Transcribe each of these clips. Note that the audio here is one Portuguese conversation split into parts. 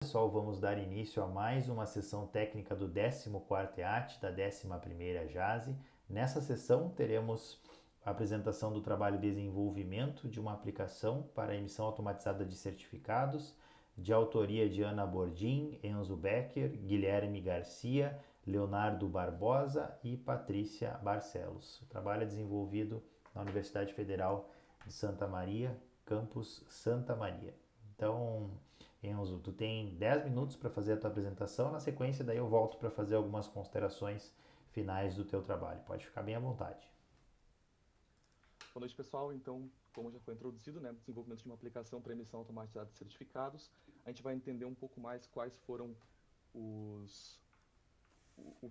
Pessoal, vamos dar início a mais uma sessão técnica do 14º EAT da 11ª JASE. Nessa sessão teremos a apresentação do trabalho de desenvolvimento de uma aplicação para a emissão automatizada de certificados, de autoria de Ana Bordim, Enzo Becker, Guilherme Garcia, Leonardo Barbosa e Patrícia Barcelos. O trabalho é desenvolvido na Universidade Federal de Santa Maria, campus Santa Maria. Então, Enzo, tu tem 10 minutos para fazer a tua apresentação, na sequência daí eu volto para fazer algumas considerações finais do teu trabalho. Pode ficar bem à vontade. Boa noite, pessoal. Então, como já foi introduzido, né, desenvolvimento de uma aplicação para emissão automatizada de certificados, a gente vai entender um pouco mais quais foram o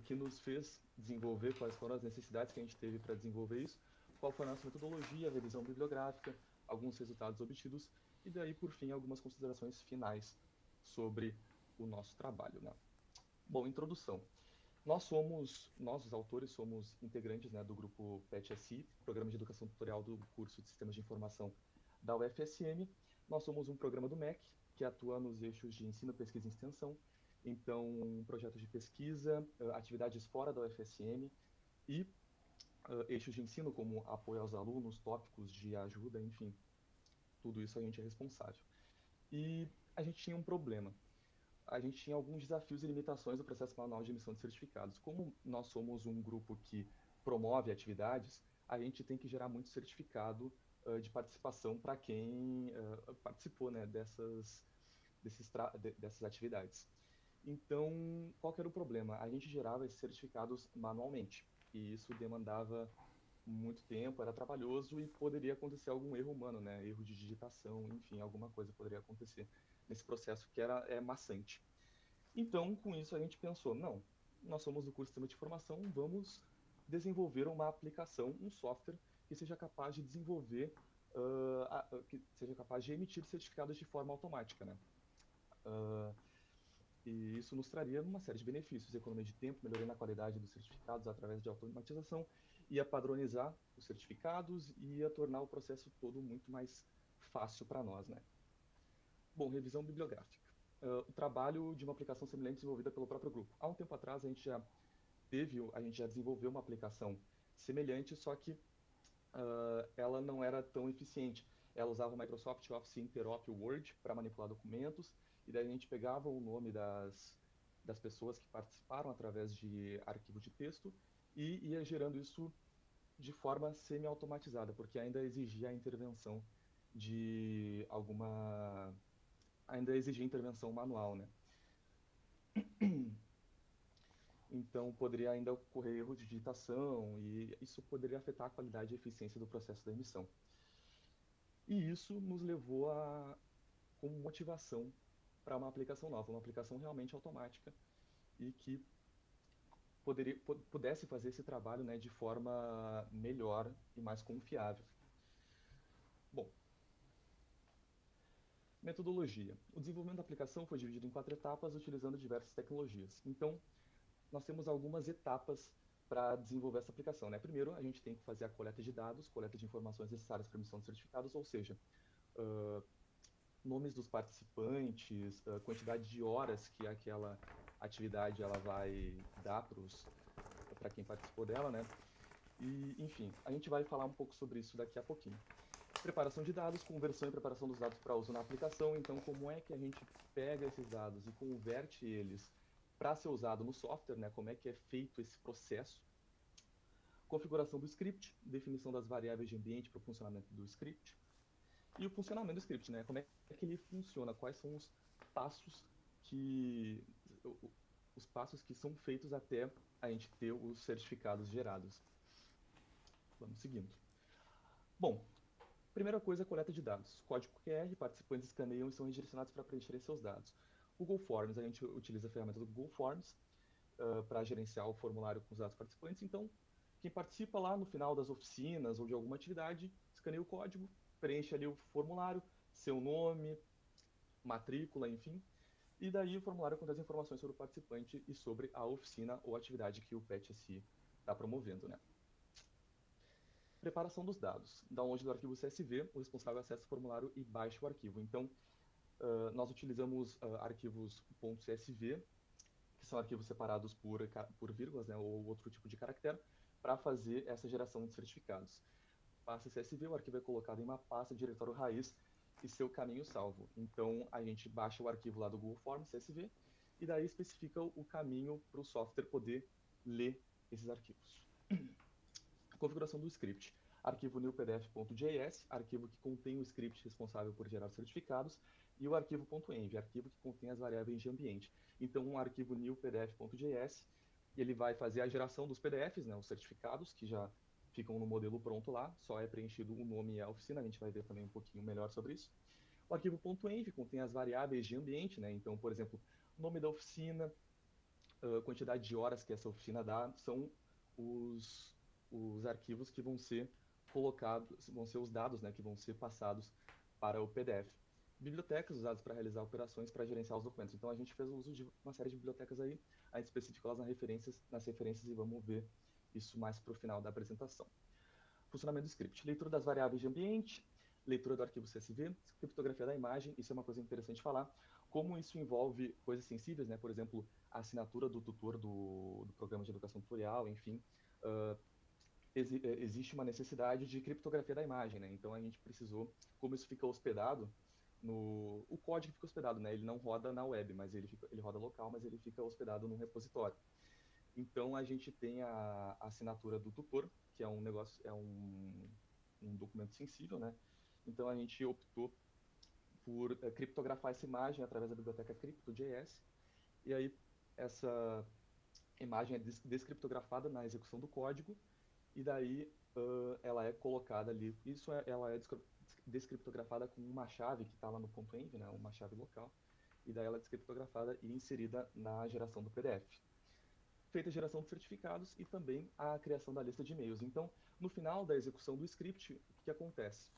que nos fez desenvolver, quais foram as necessidades que a gente teve para desenvolver isso, qual foi a nossa metodologia, a revisão bibliográfica, alguns resultados obtidos e daí, por fim, algumas considerações finais sobre o nosso trabalho, né? Bom, introdução. Nós, os autores, somos integrantes, né, do grupo PET-SI, Programa de Educação Tutorial do curso de Sistemas de Informação da UFSM. Nós somos um programa do MEC, que atua nos eixos de ensino, pesquisa e extensão. Então, projetos de pesquisa, atividades fora da UFSM e eixos de ensino, como apoio aos alunos, tópicos de ajuda, enfim, tudo isso a gente é responsável. E a gente tinha um problema. A gente tinha alguns desafios e limitações do processo manual de emissão de certificados. Como nós somos um grupo que promove atividades, a gente tem que gerar muito certificado de participação para quem participou, né, dessas atividades. Então, qual que era o problema? A gente gerava esses certificados manualmente, e isso demandava muito tempo, era trabalhoso e poderia acontecer algum erro humano, né? Erro de digitação, enfim, alguma coisa poderia acontecer nesse processo que é maçante. Então, com isso, a gente pensou, não, nós somos do curso de Sistema de Informação, vamos desenvolver uma aplicação, um software que seja capaz de desenvolver, que seja capaz de emitir certificados de forma automática, né? Uh, e isso nos traria uma série de benefícios, economia de tempo, melhoria na qualidade dos certificados através de automatização, ia padronizar os certificados e ia tornar o processo todo muito mais fácil para nós, né? Bom, revisão bibliográfica. O trabalho de uma aplicação semelhante desenvolvida pelo próprio grupo. Há um tempo atrás a gente já desenvolveu uma aplicação semelhante, só que ela não era tão eficiente. Ela usava o Microsoft Office Interop Word para manipular documentos, e daí a gente pegava o nome das pessoas que participaram através de arquivo de texto e ia gerando isso de forma semi-automatizada, porque ainda exigia a intervenção de alguma... ainda exigia intervenção manual, né? Então, poderia ainda ocorrer erro de digitação e isso poderia afetar a qualidade e eficiência do processo da emissão. E isso nos levou como motivação para uma aplicação nova, uma aplicação realmente automática e que pudesse fazer esse trabalho, né, de forma melhor e mais confiável. Bom, metodologia. O desenvolvimento da aplicação foi dividido em 4 etapas, utilizando diversas tecnologias. Então, nós temos algumas etapas para desenvolver essa aplicação, né? Primeiro, a gente tem que fazer a coleta de dados, coleta de informações necessárias para emissão de certificados, ou seja, uh, nomes dos participantes, quantidade de horas que aquela atividade ela vai dar para quem participou dela, né? E, enfim, a gente vai falar um pouco sobre isso daqui a pouquinho. Preparação de dados, conversão e preparação dos dados para uso na aplicação. Então, como é que a gente pega esses dados e converte eles para ser usado no software, né? Como é que é feito esse processo? Configuração do script, definição das variáveis de ambiente para o funcionamento do script. E o funcionamento do script, né? Como é que ele funciona? Quais são passos que os passos que são feitos até a gente ter os certificados gerados. Vamos seguindo. Bom, primeira coisa, coleta de dados. Código QR, participantes escaneiam e são redirecionados para preencher seus dados. Google Forms, a gente utiliza a ferramenta do Google Forms para gerenciar o formulário com os dados participantes. Então, quem participa lá no final das oficinas ou de alguma atividade, escaneia o código, preenche ali o formulário, seu nome, matrícula, enfim. E daí o formulário contém as informações sobre o participante e sobre a oficina ou atividade que o PET-SI está promovendo, né? Preparação dos dados. Download do arquivo CSV, o responsável acessa o formulário e baixa o arquivo. Então, Nós utilizamos arquivos .csv, que são arquivos separados por vírgulas, né, ou outro tipo de caractere, para fazer essa geração de certificados. Pasta CSV, o arquivo é colocado em uma pasta, diretório raiz e seu caminho salvo. Então, a gente baixa o arquivo lá do Google Forms, CSV, e daí especifica o caminho para o software poder ler esses arquivos. Configuração do script. Arquivo newpdf.js, arquivo que contém o script responsável por gerar certificados, e o arquivo .env, arquivo que contém as variáveis de ambiente. Então, um arquivo newpdf.js, ele vai fazer a geração dos PDFs, né, os certificados, que já ficam no modelo pronto lá, só é preenchido o nome e a oficina, a gente vai ver também um pouquinho melhor sobre isso. O arquivo .env contém as variáveis de ambiente, né, então, por exemplo, nome da oficina, quantidade de horas que essa oficina dá, são os arquivos que vão ser colocados, vão ser os dados, né, que vão ser passados para o PDF. Bibliotecas usadas para realizar operações para gerenciar os documentos. Então a gente fez o uso de uma série de bibliotecas aí, a gente especificou elas nas referências e vamos ver isso mais para o final da apresentação. Funcionamento do script. Leitura das variáveis de ambiente, leitura do arquivo CSV, criptografia da imagem, isso é uma coisa interessante falar. Como isso envolve coisas sensíveis, né? Por exemplo, a assinatura do tutor do programa de educação tutorial, enfim, existe uma necessidade de criptografia da imagem, né? Então a gente precisou, como isso fica hospedado o código fica hospedado, né? Ele não roda na web, mas ele roda local, mas ele fica hospedado num repositório. Então a gente tem a assinatura do tutor, que é um negócio, um documento sensível, né? Então a gente optou por criptografar essa imagem através da biblioteca Crypto.js, e aí essa imagem é descriptografada na execução do código, e daí ela é colocada ali. Ela é descriptografada com uma chave que está lá no .env, né, uma chave local, e daí ela é descriptografada e inserida na geração do PDF. Feita a geração de certificados e também a criação da lista de e-mails. Então, no final da execução do script, o que acontece?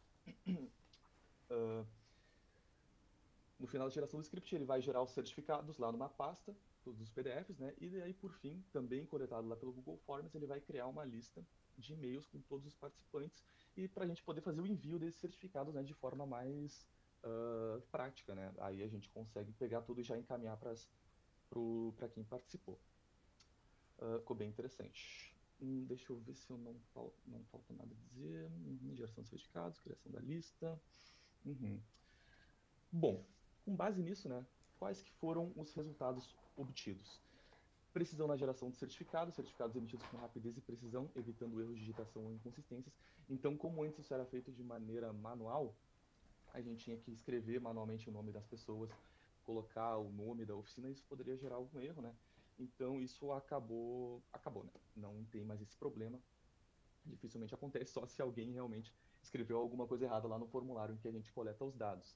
No final da geração do script, ele vai gerar os certificados lá numa pasta, todos os PDFs, né? E daí, por fim, também coletado lá pelo Google Forms, ele vai criar uma lista de e-mails com todos os participantes e para a gente poder fazer o envio desses certificados, né, de forma mais prática, né? Aí a gente consegue pegar tudo e já encaminhar para quem participou. Ficou bem interessante. Deixa eu ver se eu não falta nada a dizer. Geração de certificados, criação da lista. Bom, com base nisso, né, quais que foram os resultados obtidos? Precisão na geração de certificados emitidos com rapidez e precisão, evitando erros de digitação ou inconsistências. Então, como antes isso era feito de maneira manual, a gente tinha que escrever manualmente o nome das pessoas, colocar o nome da oficina, e isso poderia gerar algum erro, né? Então, isso acabou, né? Não tem mais esse problema. Dificilmente acontece, só se alguém realmente escreveu alguma coisa errada lá no formulário em que a gente coleta os dados.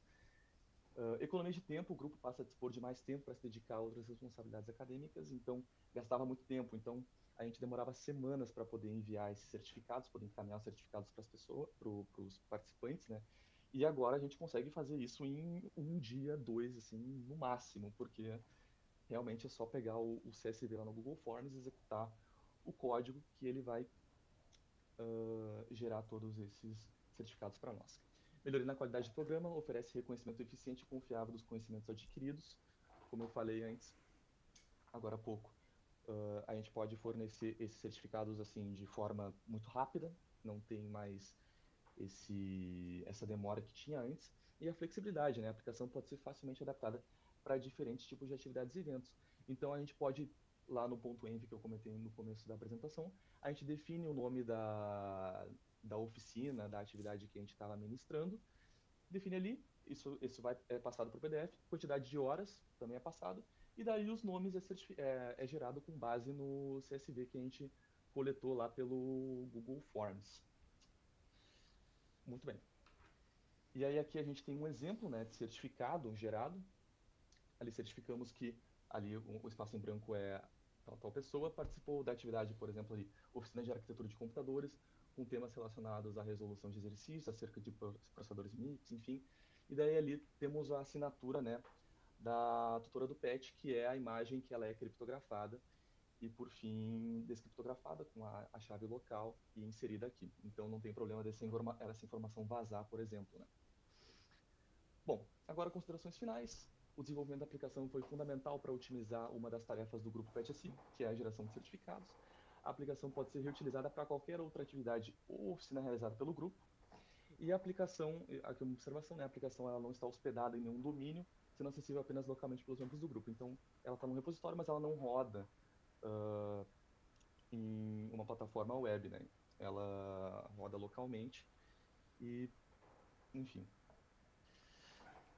Economia de tempo, o grupo passa a dispor de mais tempo para se dedicar a outras responsabilidades acadêmicas, então gastava muito tempo, então a gente demorava semanas para poder enviar esses certificados, poder encaminhar os certificados para as pessoas, para os participantes, né? E agora a gente consegue fazer isso em um dia, dois, assim, no máximo, porque realmente é só pegar o CSV lá no Google Forms e executar o código que ele vai gerar todos esses certificados para nós. Melhoria na qualidade do programa, oferece reconhecimento eficiente e confiável dos conhecimentos adquiridos. Como eu falei antes, agora há pouco, a gente pode fornecer esses certificados assim de forma muito rápida, não tem mais essa demora que tinha antes, e a flexibilidade, né? A aplicação pode ser facilmente adaptada para diferentes tipos de atividades e eventos. Então a gente pode, lá no ponto .env que eu comentei no começo da apresentação, a gente define o nome da oficina, da atividade que a gente estava ministrando, define ali, isso é passado para o PDF, quantidade de horas também é passado, e daí os nomes é gerado com base no CSV que a gente coletou lá pelo Google Forms. Muito bem. E aí aqui a gente tem um exemplo, né, de certificado gerado. Ali certificamos que ali o espaço em branco é tal pessoa, participou da atividade, por exemplo, ali, oficina de arquitetura de computadores, com temas relacionados à resolução de exercícios, acerca de processadores MIPS, enfim. E daí ali temos a assinatura, né, da tutora do PET, que é a imagem que ela é criptografada e, por fim, descriptografada com a chave local e inserida aqui. Então não tem problema essa informação vazar, por exemplo, né? Bom, agora considerações finais. O desenvolvimento da aplicação foi fundamental para otimizar uma das tarefas do grupo PETSI, que é a geração de certificados. A aplicação pode ser reutilizada para qualquer outra atividade ou oficina realizada pelo grupo. E a aplicação, aqui uma observação, né? A aplicação ela não está hospedada em nenhum domínio, sendo acessível apenas localmente pelos membros do grupo. Então, ela está no repositório, mas ela não roda em uma plataforma web, né? Ela roda localmente e, enfim.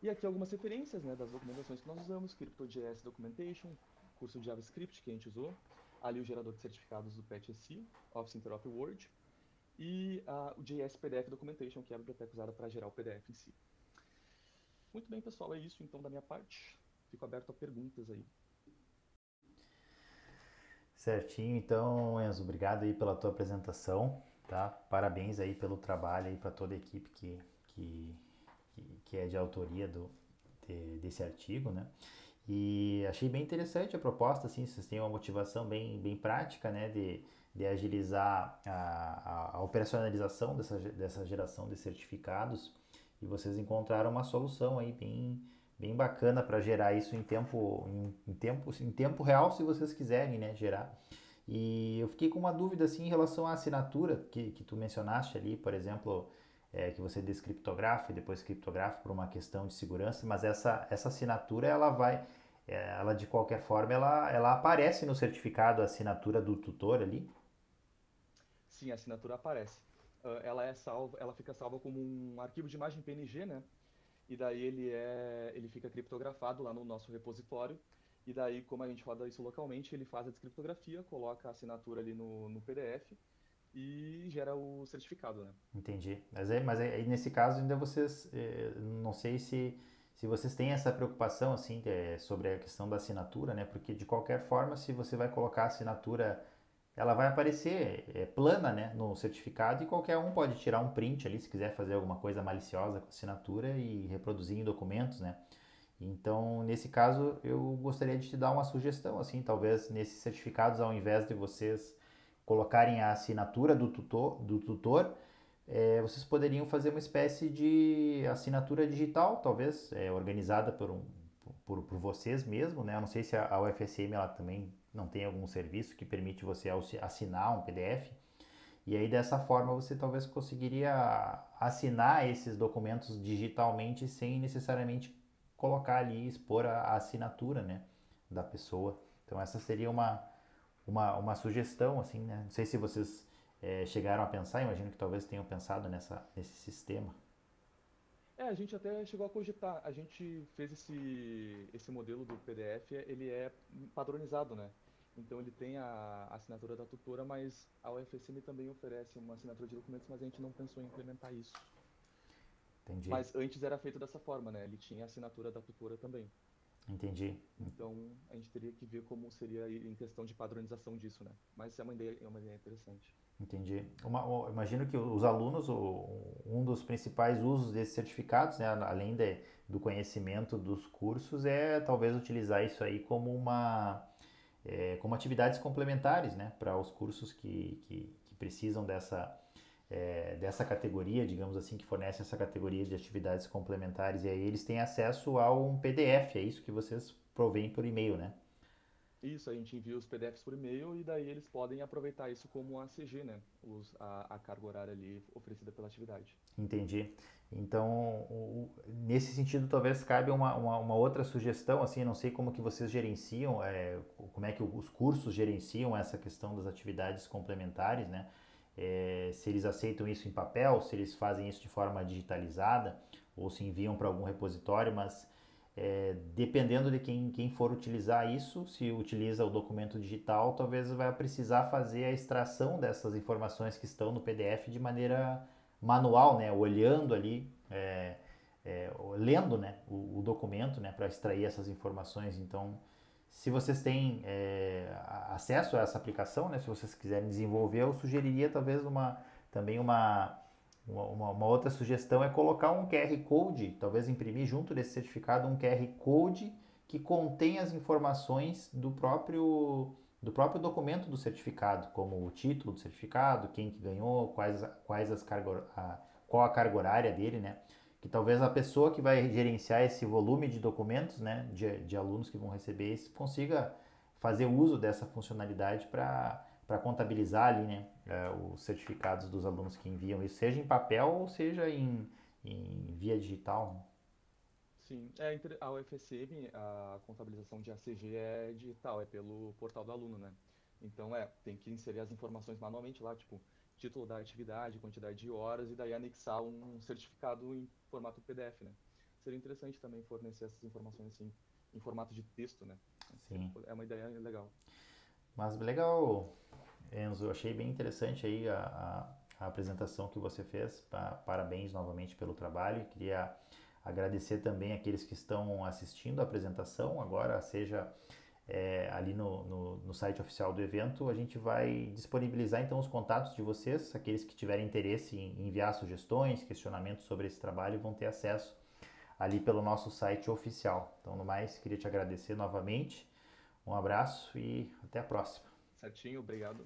E aqui algumas referências, né, das documentações que nós usamos: CryptoJS Documentation, curso de JavaScript que a gente usou, ali o gerador de certificados do PETSI, Office Interop Word, e o JS PDF Documentation, que é a biblioteca usada para gerar o PDF em si. Muito bem, pessoal, é isso então da minha parte. Fico aberto a perguntas aí. Certinho, então, Enzo, obrigado aí pela tua apresentação, tá? Parabéns aí pelo trabalho aí para toda a equipe que é de autoria desse artigo, né? E achei bem interessante a proposta, assim, vocês têm uma motivação bem prática, né, de agilizar a operacionalização dessa geração de certificados, e vocês encontraram uma solução aí bem bacana para gerar isso em tempo real, se vocês quiserem, né, gerar. E eu fiquei com uma dúvida assim em relação à assinatura que tu mencionaste ali, por exemplo, que você descriptografa e depois criptografa por uma questão de segurança, mas essa assinatura ela de qualquer forma ela aparece no certificado, a assinatura do tutor ali. Sim, a assinatura aparece. Ela é salva, ela fica salva como um arquivo de imagem PNG, né? E daí ele fica criptografado lá no nosso repositório. E daí, como a gente roda isso localmente, ele faz a descriptografia, coloca a assinatura ali no PDF e gera o certificado, né? Entendi. Mas aí nesse caso ainda vocês, não sei se vocês têm essa preocupação assim sobre a questão da assinatura, né? Porque de qualquer forma, se você vai colocar a assinatura, ela vai aparecer plana, né, no certificado, e qualquer um pode tirar um print ali se quiser fazer alguma coisa maliciosa com a assinatura e reproduzir em documentos, né? Então, nesse caso, eu gostaria de te dar uma sugestão, assim, talvez nesses certificados, ao invés de vocês colocarem a assinatura do tutor, vocês poderiam fazer uma espécie de assinatura digital, talvez, organizada por vocês mesmo, né? Eu não sei se a UFSM ela também não tem algum serviço que permite você assinar um PDF, e aí dessa forma você talvez conseguiria assinar esses documentos digitalmente sem necessariamente colocar ali e expor a assinatura, né, da pessoa. Então essa seria uma sugestão, assim, né? Não sei se vocês chegaram a pensar, imagino que talvez tenham pensado nesse sistema. A gente até chegou a cogitar. A gente fez esse modelo do PDF, ele é padronizado, né? Então ele tem a assinatura da tutora, mas a UFSM também oferece uma assinatura de documentos, mas a gente não pensou em implementar isso. Entendi, Mas antes era feito dessa forma, né? Ele tinha a assinatura da tutora também. entendi, Então a gente teria que ver como seria em questão de padronização disso, né? Mas é uma ideia interessante. entendi. Imagino que os alunos, um dos principais usos desses certificados, né, além do conhecimento dos cursos, é talvez utilizar isso aí como atividades complementares, né, para os cursos que precisam dessa categoria, digamos assim, que fornece essa categoria de atividades complementares, e aí eles têm acesso a um PDF, é isso que vocês provêm por e-mail, né? Isso, a gente envia os PDFs por e-mail e daí eles podem aproveitar isso como ACG, né? A carga horária ali oferecida pela atividade. Entendi. Então, nesse sentido, talvez cabe uma outra sugestão, assim, não sei como que vocês gerenciam, como é que os cursos gerenciam essa questão das atividades complementares, né? Se eles aceitam isso em papel, se eles fazem isso de forma digitalizada, ou se enviam para algum repositório, mas dependendo de quem for utilizar isso, se utiliza o documento digital, talvez vai precisar fazer a extração dessas informações que estão no PDF de maneira manual, né? Olhando ali, lendo, né? O documento, né? Para extrair essas informações. Então, se vocês têm acesso a essa aplicação, né? Se vocês quiserem desenvolver, eu sugeriria talvez também uma outra sugestão é colocar um QR Code, talvez imprimir junto desse certificado um QR Code que contém as informações do próprio documento do certificado, como o título do certificado, quem que ganhou, qual a carga horária dele, né? que talvez a pessoa que vai gerenciar esse volume de documentos, né, de alunos que vão receber isso, consiga fazer uso dessa funcionalidade para contabilizar ali, né, os certificados dos alunos que enviam isso, seja em papel ou seja em via digital. Sim, a UFSM, a contabilização de ACG é digital, é pelo portal do aluno, né? Então, tem que inserir as informações manualmente lá, tipo, título da atividade, quantidade de horas, e daí anexar um certificado em formato PDF, né? Seria interessante também fornecer essas informações assim, em formato de texto, né? Sim. É uma ideia legal. Mas legal, Enzo, achei bem interessante aí a apresentação que você fez. Parabéns novamente pelo trabalho. Queria agradecer também aqueles que estão assistindo a apresentação. Agora, seja ali no site oficial do evento, a gente vai disponibilizar então os contatos de vocês. Aqueles que tiverem interesse em enviar sugestões, questionamentos sobre esse trabalho vão ter acesso ali pelo nosso site oficial. Então, no mais, queria te agradecer novamente. Um abraço e até a próxima. Certinho, obrigado.